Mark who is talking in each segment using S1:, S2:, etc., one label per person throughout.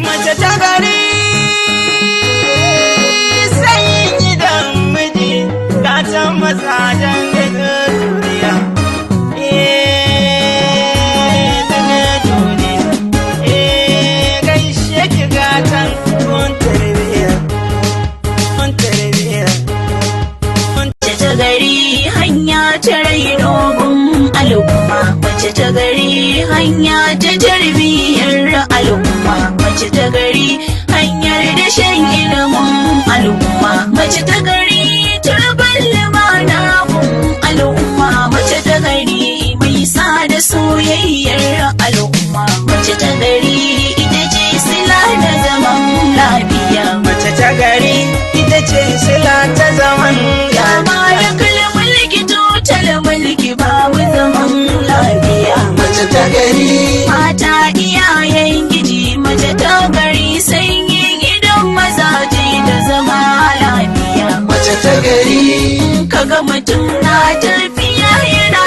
S1: mace ta gari sai gidan miji gatan mazajen daga duniya. Gaishe ki gatan kun tarbiya, kun tarbiya.
S2: Mace ta gari hanya ta raino gun al'umma, mace ta gari hanya ta tarbiyyar al'umma, mace ta gari hanyar da shan ilimin al'umma, mace ta gari turban limana gun al'umma, mace ta gari mai sada soyayyar al'umma, mace ta gari ita ce sila da zaman lafiya.
S1: Mace ta gari ita ce sila ta zaman lafiya.
S2: Tutal mulki babu zaman lafiya.
S1: Mace ta gari
S2: mata iyayen giji, mace ta gari sanyin idan mazaje da zama lafiya.
S1: Mace ta gari
S2: kaga mutum na tafiya yana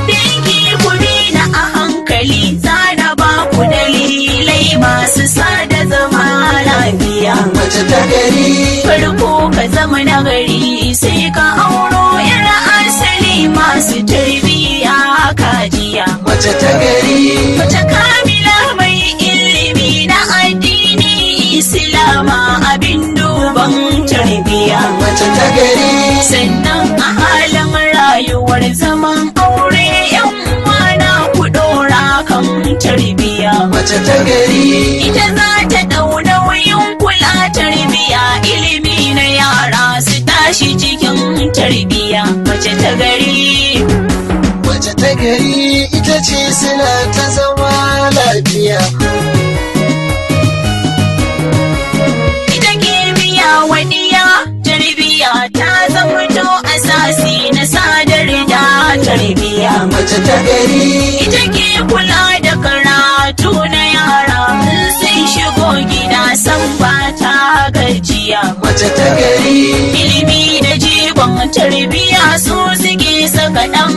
S2: dinki ku bi na a hankali, zana ba ku dalilai masu sada zama lafiya.
S1: Mace ta gari
S2: farko ka zama nagari sai ka auro yar asali masu tarbiya kajiya.
S1: Mace ta gari
S2: mace kamila mai ilimi na addini islama abin duban tarbiya.
S1: Mace ta gari
S2: sannan a halin rayuwar zaman aure yan uwana ku dora kan tarbiya.
S1: Mace ta gari
S2: ita za ta dau nauyin kula tarbiya, ilimi na yara su tashi cikin tarbiya. Mace ta gari
S1: Mace ta gari ita ce sila ta zama lafiya.
S2: ita ke biya wadiya tarbiya, ta zamto asasi na sadar da tarbiya.
S1: Mace ta gari
S2: ita ke kula da karatu na yara sun shigo gida san ba ta gajiya.
S1: Mace ta gari
S2: ilimi da jigon tarbiya su suke saka dan